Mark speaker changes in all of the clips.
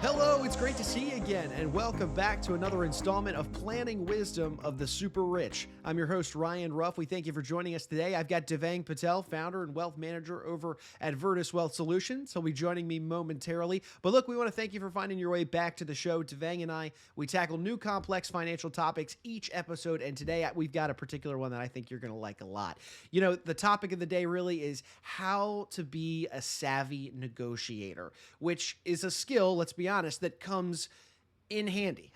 Speaker 1: Hello, it's great to see you again, and welcome back to another installment of Planning Wisdom of the Super Rich. I'm your host, Ryan Ruff. We thank you for joining us today. I've got Devang Patel, founder and wealth manager over at Virtus Wealth Solutions. He'll be joining me momentarily. But look, we want to thank you for finding your way back to the show. Devang and I, we tackle new complex financial topics each episode, and today we've got a particular one that I think you're going to like a lot. You know, the topic of the day really is how to be a savvy negotiator, which is a skill, let's be honest, that comes in handy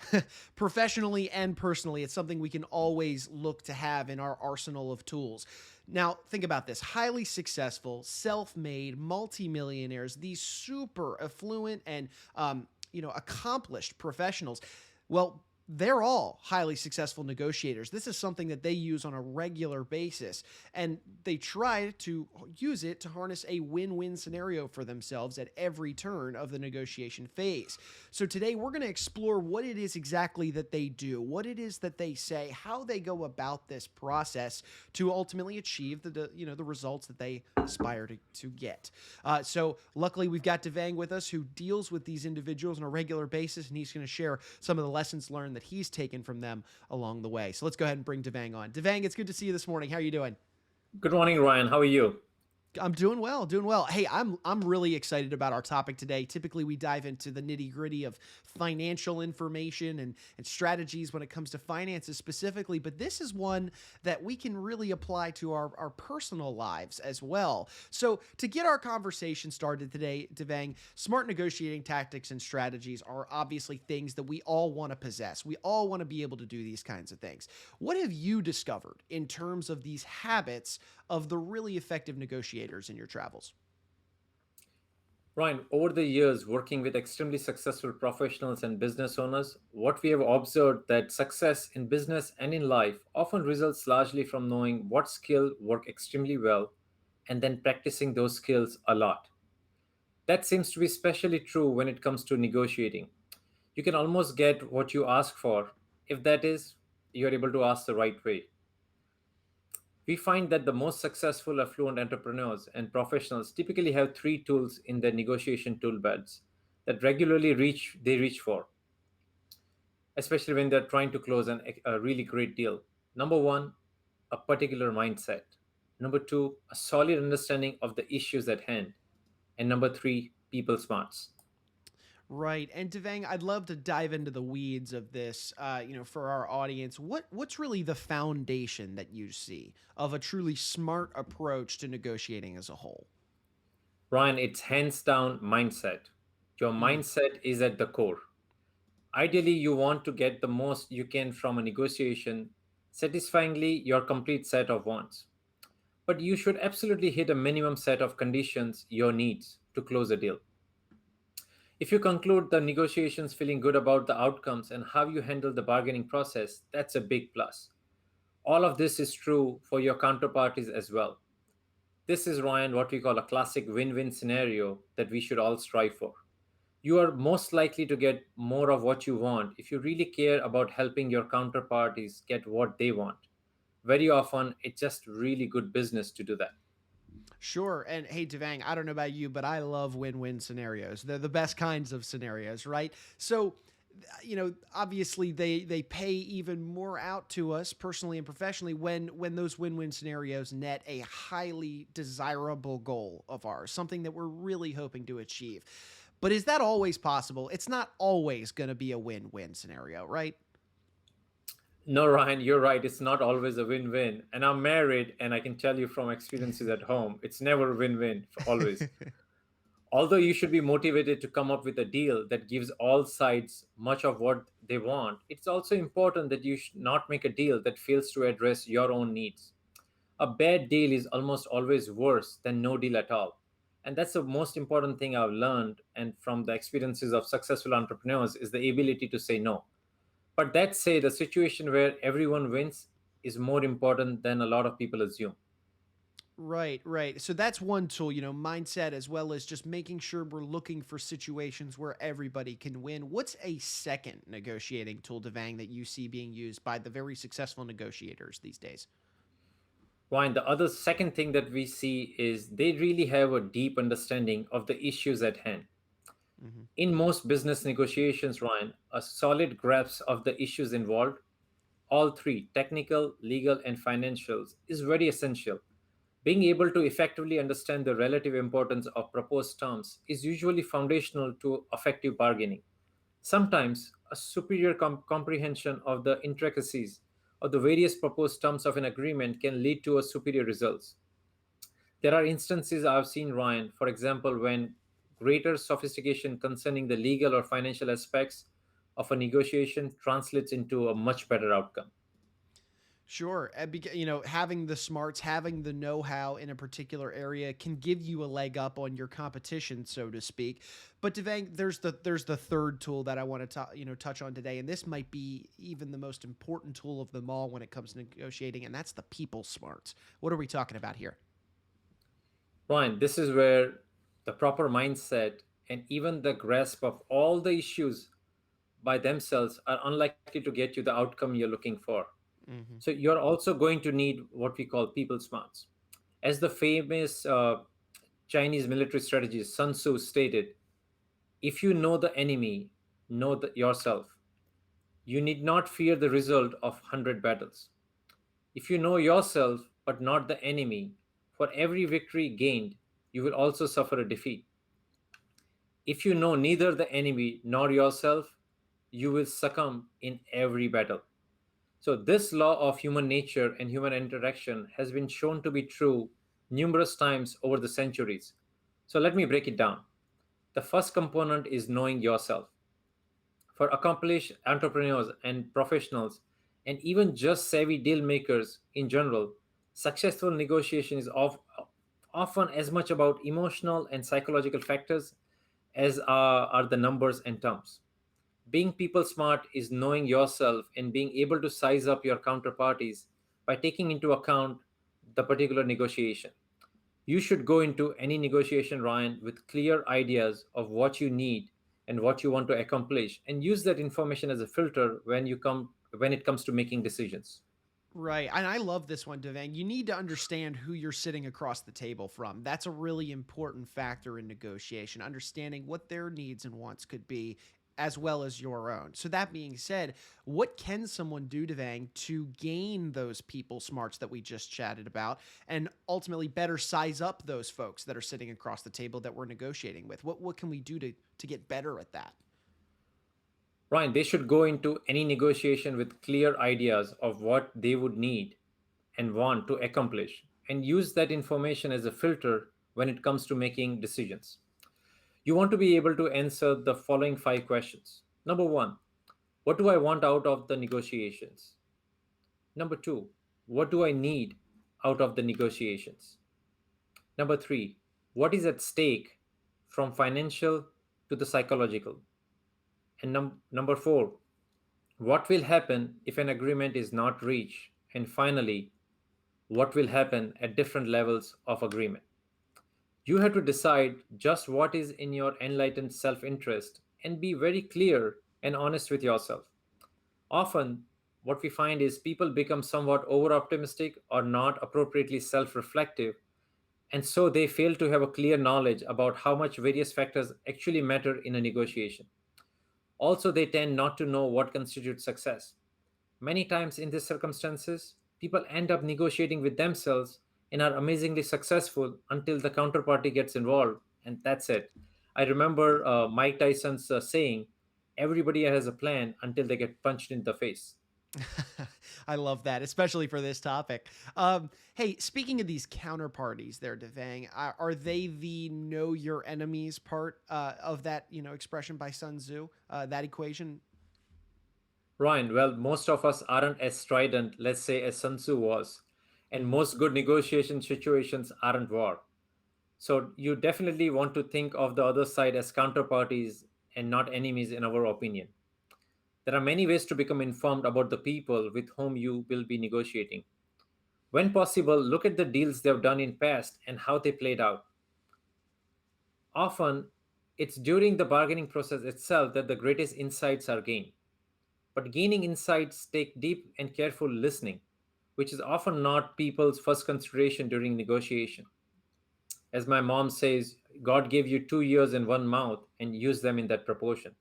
Speaker 1: professionally and personally. It's something we can always look to have in our arsenal of tools. Now, think about this. Highly successful, self-made, multimillionaires, these super affluent and accomplished professionals. Well, they're all highly successful negotiators. This is something that they use on a regular basis, and they try to use it to harness a win-win scenario for themselves at every turn of the negotiation phase. So today we're going to explore what it is exactly that they do, what it is that they say, how they go about this process to ultimately achieve the results that they aspire to get. So luckily we've got Devang with us, who deals with these individuals on a regular basis, and he's going to share some of the lessons learned that he's taken from them along the way. So let's go ahead and bring Devang on. Devang, it's good to see you this morning. How are you doing?
Speaker 2: Good morning, Ryan. How are you?
Speaker 1: I'm doing well, doing well. Hey, I'm really excited about our topic today. Typically, we dive into the nitty-gritty of financial information and strategies when it comes to finances specifically, but this is one that we can really apply to our personal lives as well. So to get our conversation started today, Devang, smart negotiating tactics and strategies are obviously things that we all want to possess. We all want to be able to do these kinds of things. What have you discovered in terms of these habits of the really effective negotiators in your travels?
Speaker 2: Ryan, over the years working with extremely successful professionals and business owners, what we have observed that success in business and in life often results largely from knowing what skill work extremely well and then practicing those skills a lot. That seems to be especially true when it comes to negotiating. You can almost get what you ask for if that is you're able to ask the right way. We find that the most successful affluent entrepreneurs and professionals typically have three tools in their negotiation toolbelts that regularly reach for, especially when they're trying to close a really great deal. Number one, a particular mindset. Number two, a solid understanding of the issues at hand. And number three, people smarts.
Speaker 1: Right. And Devang, I'd love to dive into the weeds of this, for our audience. What's really the foundation that you see of a truly smart approach to negotiating as a whole?
Speaker 2: Ryan, it's hands down mindset. Your
Speaker 1: Mm.
Speaker 2: mindset is at the core. Ideally, you want to get the most you can from a negotiation, satisfyingly your complete set of wants. But you should absolutely hit a minimum set of conditions, your needs, to close a deal. If you conclude the negotiations feeling good about the outcomes and how you handle the bargaining process, that's a big plus. All of this is true for your counterparties as well. This is, Ryan, what we call a classic win win scenario that we should all strive for. You are most likely to get more of what you want if you really care about helping your counterparties get what they want. Very often, it's just really good business to do that.
Speaker 1: Sure. And hey, Devang, I don't know about you, but I love win-win scenarios. They're the best kinds of scenarios, right? So, obviously they pay even more out to us personally and professionally when those win-win scenarios net a highly desirable goal of ours, something that we're really hoping to achieve. But is that always possible? It's not always going to be a win-win scenario, right?
Speaker 2: No, Ryan, you're right. It's not always a win win. And I'm married, and I can tell you from experiences at home, it's never a win win, always. Although you should be motivated to come up with a deal that gives all sides much of what they want, it's also important that you should not make a deal that fails to address your own needs. A bad deal is almost always worse than no deal at all. And that's the most important thing I've learned and from the experiences of successful entrepreneurs is the ability to say no. But that said, a situation where everyone wins is more important than a lot of people assume.
Speaker 1: Right, right. So that's one tool, mindset, as well as just making sure we're looking for situations where everybody can win. What's a second negotiating tool, Devang, that you see being used by the very successful negotiators these days?
Speaker 2: Ryan, the other second thing that we see is they really have a deep understanding of the issues at hand.
Speaker 1: Hmm.
Speaker 2: In most business negotiations, Ryan, a solid grasp of the issues involved, all three technical, legal, and financials, is very essential. Being able to effectively understand the relative importance of proposed terms is usually foundational to effective bargaining. Sometimes, a superior comprehension of the intricacies of the various proposed terms of an agreement can lead to a superior results. There are instances I've seen, Ryan, for example, when greater sophistication concerning the legal or financial aspects of a negotiation translates into a much better outcome.
Speaker 1: Sure. Having the smarts, having the know-how in a particular area can give you a leg up on your competition, so to speak. But Devang, there's the third tool that I want to touch on today, and this might be even the most important tool of them all when it comes to negotiating, and that's the people smarts. What are we talking about here?
Speaker 2: Ryan, this is where the proper mindset and even the grasp of all the issues by themselves are unlikely to get you the outcome you're looking for.
Speaker 1: Hmm.
Speaker 2: So you're also going to need what we call people smarts. As the famous Chinese military strategist Sun Tzu stated, if you know the enemy, know yourself. You need not fear the result of 100 battles. If you know yourself but not the enemy, for every victory gained, you will also suffer a defeat. If you know neither the enemy nor yourself, you will succumb in every battle. So, this law of human nature and human interaction has been shown to be true numerous times over the centuries. So, let me break it down. The first component is knowing yourself. For accomplished entrepreneurs and professionals, and even just savvy deal makers in general, successful negotiation is often as much about emotional and psychological factors as are the numbers and terms. Being people smart is knowing yourself and being able to size up your counterparties by taking into account the particular negotiation. You should go into any negotiation, Ryan, with clear ideas of what you need and what you want to accomplish, and use that information as a filter when it comes to making decisions.
Speaker 1: Right. And I love this one, Devang. You need to understand who you're sitting across the table from. That's a really important factor in negotiation, understanding what their needs and wants could be, as well as your own. So, that being said, what can someone do, Devang, to gain those people smarts that we just chatted about and ultimately better size up those folks that are sitting across the table that we're negotiating with? What can we do to get better at that?
Speaker 2: Ryan, they should go into any negotiation with clear ideas of what they would need and want to accomplish, and use that information as a filter when it comes to making decisions. You want to be able to answer the following five questions. Number one, what do I want out of the negotiations? Number two, what do I need out of the negotiations? Number three, what is at stake from financial to the psychological? And number four, what will happen if an agreement is not reached? And finally, what will happen at different levels of agreement? You have to decide just what is in your enlightened self interest and be very clear and honest with yourself. Often, what we find is people become somewhat over optimistic or not appropriately self reflective, and so they fail to have a clear knowledge about how much various factors actually matter in a negotiation. Also, they tend not to know what constitutes success. Many times in these circumstances, people end up negotiating with themselves and are amazingly successful until the counterparty gets involved, and that's it. I remember Mike Tyson's saying, everybody has a plan until they get punched in the face.
Speaker 1: I love that, especially for this topic. Hey, speaking of these counterparties, there, Devang, are they the know your enemies part of that expression by Sun Tzu? That equation.
Speaker 2: Ryan, well, most of us aren't as strident, let's say, as Sun Tzu was, and
Speaker 1: Hmm.
Speaker 2: most good negotiation situations aren't war. So you definitely want to think of the other side as counterparties and not enemies, in our opinion. There are many ways to become informed about the people with whom you will be negotiating. When possible, look at the deals they've done in past and how they played out. Often, it's during the bargaining process itself that the greatest insights are gained. But gaining insights take deep and careful listening, which is often not people's first consideration during negotiation. As my mom says, God gave you 2 ears and one mouth, and use them in that proportion.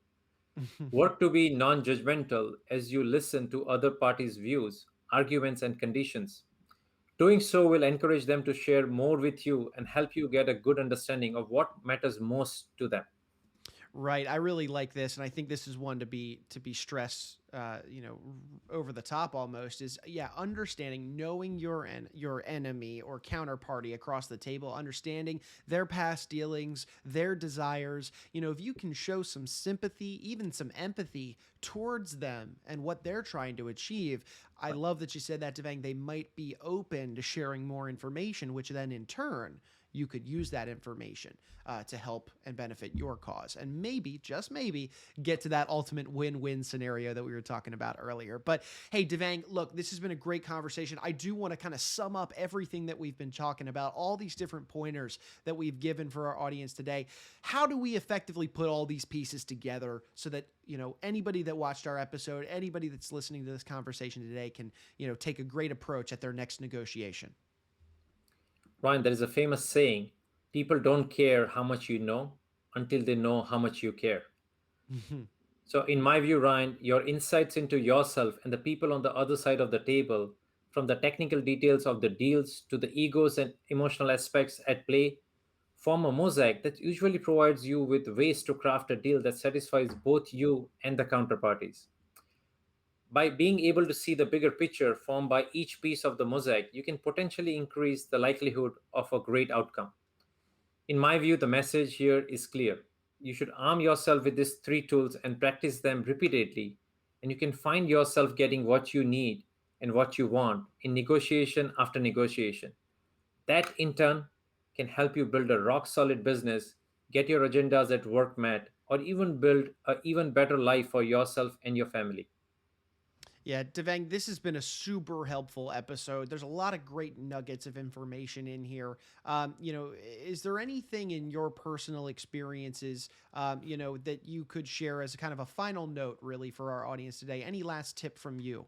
Speaker 2: Work to be non judgmental as you listen to other parties' views, arguments, and conditions. Doing so will encourage them to share more with you and help you get a good understanding of what matters most to them.
Speaker 1: Right. I really like this, and I think this is one to be stressed, over the top almost. Is yeah, understanding, knowing your enemy or counterparty across the table, understanding their past dealings, their desires. If you can show some sympathy, even some empathy towards them and what they're trying to achieve. I love that you said that, Devang. They might be open to sharing more information, which then in turn you could use that information to help and benefit your cause, and maybe, just maybe, get to that ultimate win-win scenario that we were talking about earlier. But hey, Devang, look, this has been a great conversation. I do want to kind of sum up everything that we've been talking about, all these different pointers that we've given for our audience today. How do we effectively put all these pieces together so that anybody that watched our episode, anybody that's listening to this conversation today can take a great approach at their next negotiation?
Speaker 2: Ryan, there is a famous saying, people don't care how much you know until they know how much you care. So, in my view, Ryan, your insights into yourself and the people on the other side of the table, from the technical details of the deals to the egos and emotional aspects at play, form a mosaic that usually provides you with ways to craft a deal that satisfies both you and the counterparties. By being able to see the bigger picture formed by each piece of the mosaic, you can potentially increase the likelihood of a great outcome. In my view, the message here is clear. You should arm yourself with these three tools and practice them repeatedly, and you can find yourself getting what you need and what you want in negotiation after negotiation. That, in turn, can help you build a rock solid business, get your agendas at work met, or even build an even better life for yourself and your family.
Speaker 1: Yeah, Devang, this has been a super helpful episode. There's a lot of great nuggets of information in here. Is there anything in your personal experiences, that you could share as a kind of a final note, really, for our audience today? Any last tip from you?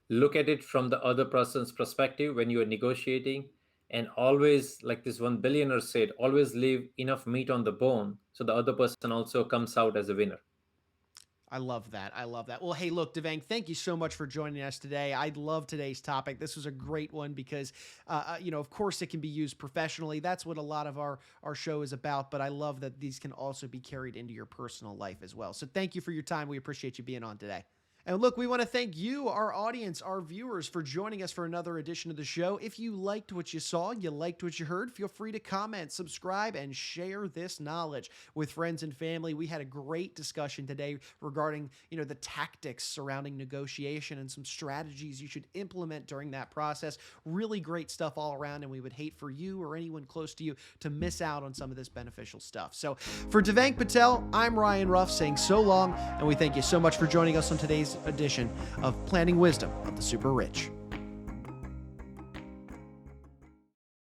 Speaker 2: Look at it from the other person's perspective when you are negotiating, and always, like this one billionaire said, always leave enough meat on the bone so the other person also comes out as a winner.
Speaker 1: I love that. I love that. Well, hey, look, Devang, thank you so much for joining us today. I love today's topic. This was a great one because, of course, it can be used professionally. That's what a lot of our show is about. But I love that these can also be carried into your personal life as well. So thank you for your time. We appreciate you being on today. And look, we want to thank you, our audience, our viewers, for joining us for another edition of the show. If you liked what you saw, you liked what you heard, feel free to comment, subscribe, and share this knowledge with friends and family. We had a great discussion today regarding, the tactics surrounding negotiation and some strategies you should implement during that process. Really great stuff all around, and we would hate for you or anyone close to you to miss out on some of this beneficial stuff. So for Devang Patel, I'm Ryan Ruff saying so long, and we thank you so much for joining us on today's edition of Planning Wisdom of the Super Rich.